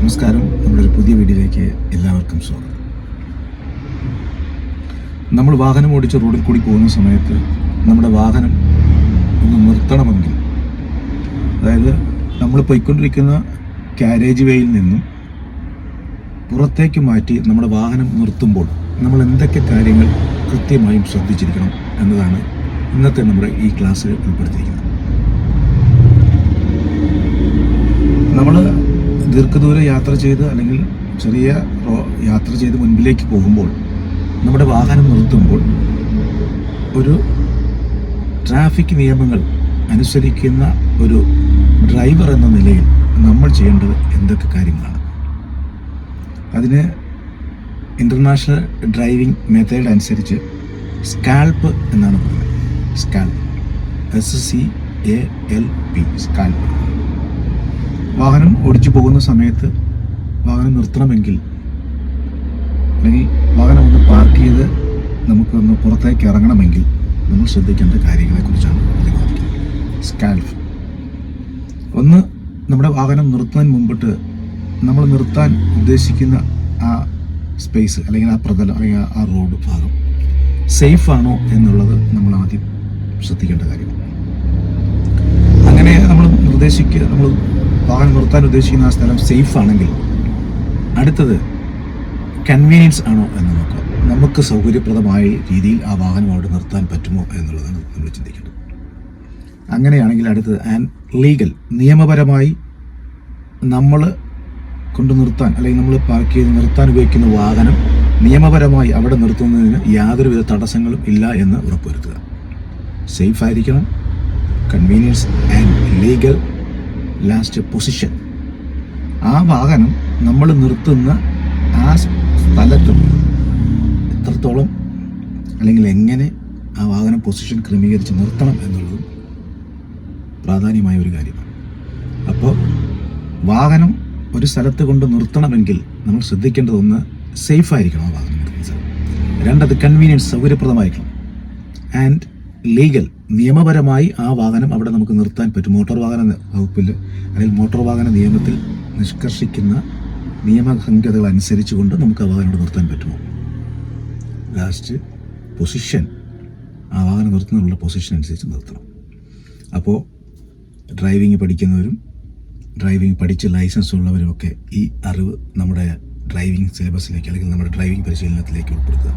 നമസ്കാരം. നമ്മുടെ ഒരു പുതിയ വീഡിയോയിലേക്ക് എല്ലാവർക്കും സ്വാഗതം. നമ്മൾ വാഹനം ഓടിച്ച് റോഡിൽ കൂടി പോകുന്ന സമയത്ത് നമ്മുടെ വാഹനം ഒന്ന് നിർത്തണമെങ്കിൽ, അതായത് നമ്മൾ പോയിക്കൊണ്ടിരിക്കുന്ന കാരേജ് വേയിൽ നിന്നും പുറത്തേക്ക് മാറ്റി നമ്മുടെ വാഹനം നിർത്തുമ്പോൾ നമ്മൾ എന്തൊക്കെ കാര്യങ്ങൾ കൃത്യമായും ശ്രദ്ധിച്ചിരിക്കണം എന്നതാണ് ഇന്നത്തെ നമ്മുടെ ഈ ക്ലാസ്സിൽ ഉൾപ്പെടുത്തിയിരിക്കുന്നത്. നമ്മൾ ദീർഘദൂര യാത്ര ചെയ്ത് അല്ലെങ്കിൽ ചെറിയ യാത്ര ചെയ്ത് മുൻപിലേക്ക് പോകുമ്പോൾ നമ്മുടെ വാഹനം നിർത്തുമ്പോൾ ഒരു ട്രാഫിക് നിയമങ്ങൾ അനുസരിക്കുന്ന ഒരു ഡ്രൈവർ എന്ന നിലയിൽ നമ്മൾ ചെയ്യേണ്ടത് എന്തൊക്കെ കാര്യങ്ങളാണ്? അതിന് ഇൻ്റർനാഷണൽ ഡ്രൈവിംഗ് മെത്തേഡ് അനുസരിച്ച് സ്കാൽപ്പ് എന്നാണ് പറയുന്നത്. Scalp, SCALP, scalp. വാഹനം ഓടിച്ചു പോകുന്ന സമയത്ത് വാഹനം നിർത്തണമെങ്കിൽ, അല്ലെങ്കിൽ വാഹനം ഒന്ന് പാർക്ക് ചെയ്ത് നമുക്കൊന്ന് പുറത്തേക്ക് ഇറങ്ങണമെങ്കിൽ നമ്മൾ ശ്രദ്ധിക്കേണ്ട കാര്യങ്ങളെക്കുറിച്ചാണ് പ്രതിപാദിക്കുന്നത്. സ്കാൽപ്പ്. ഒന്ന്, നമ്മുടെ വാഹനം നിർത്തുന്നതിന് മുമ്പിട്ട് നമ്മൾ നിർത്താൻ ഉദ്ദേശിക്കുന്ന ആ സ്പേസ് അല്ലെങ്കിൽ ആ പ്രതലം അല്ലെങ്കിൽ ആ റോഡ് ഭാഗം സേഫ് ആണോ എന്നുള്ളത് നമ്മൾ ആദ്യം ശ്രദ്ധിക്കേണ്ട കാര്യമാണ്. അങ്ങനെ നമ്മൾ വാഹനം നിർത്താൻ ഉദ്ദേശിക്കുന്ന ആ സ്ഥലം സേഫ് ആണെങ്കിൽ അടുത്തത് കൺവീനിയൻസ് ആണോ എന്ന് നോക്കുക. നമുക്ക് സൗകര്യപ്രദമായ രീതിയിൽ ആ വാഹനം അവിടെ നിർത്താൻ പറ്റുമോ എന്നുള്ളതാണ് നമ്മൾ ചിന്തിക്കേണ്ടത്. അങ്ങനെയാണെങ്കിൽ അടുത്തത് ആൻഡ് ലീഗൽ, നിയമപരമായി നമ്മൾ കൊണ്ട് നിർത്താൻ അല്ലെങ്കിൽ നമ്മൾ പാർക്ക് ചെയ്ത് നിർത്താൻ ഉപയോഗിക്കുന്ന വാഹനം നിയമപരമായി അവിടെ നിർത്തുന്നതിന് യാതൊരുവിധ തടസ്സങ്ങളും ഇല്ല എന്ന് ഉറപ്പുവരുത്തുക. സേഫ് ആയിരിക്കണം, convenience and legal. Last, position. ആ വാഹനം നമ്മൾ നിർത്തുന്ന ആ സ്ഥലത്ത് എത്രത്തോളം അല്ലെങ്കിൽ എങ്ങനെ ആ വാഹനം പൊസിഷൻ ക്രമീകരിച്ച് നിർത്തണം എന്നുള്ളതും പ്രാധാന്യമായ ഒരു കാര്യമാണ്. അപ്പോൾ വാഹനം ഒരു സ്ഥലത്ത് കൊണ്ട് നിർത്തണമെങ്കിൽ നമ്മൾ ശ്രദ്ധിക്കേണ്ടത് ഒന്ന്, സേഫ് ആയിരിക്കണം ആ വാഹനം നിർത്തുന്ന സ്ഥലം. രണ്ടത് കൺവീനിയൻസ്, സൗകര്യപ്രദമായിരിക്കണം. ആൻഡ് ലീഗൽ, നിയമപരമായി ആ വാഹനം അവിടെ നമുക്ക് നിർത്താൻ പറ്റും. മോട്ടോർ വാഹന വകുപ്പിൽ അല്ലെങ്കിൽ മോട്ടോർ വാഹന നിയമത്തിൽ നിഷ്കർഷിക്കുന്ന നിയമസംഹിതകൾ അനുസരിച്ചുകൊണ്ട് നമുക്ക് ആ വാഹനം നിർത്താൻ പറ്റുമോ? Last, position. ആ വാഹനം നിർത്തുന്നതിനുള്ള പൊസിഷൻ അനുസരിച്ച് നിർത്തണം. അപ്പോൾ ഡ്രൈവിംഗ് പഠിക്കുന്നവരും ഡ്രൈവിംഗ് പഠിച്ച് ലൈസൻസ് ഉള്ളവരുമൊക്കെ ഈ അറിവ് നമ്മുടെ ഡ്രൈവിംഗ് സിലബസിലേക്ക് അല്ലെങ്കിൽ നമ്മുടെ ഡ്രൈവിംഗ് പരിശീലനത്തിലേക്ക് ഉൾപ്പെടുത്തുക.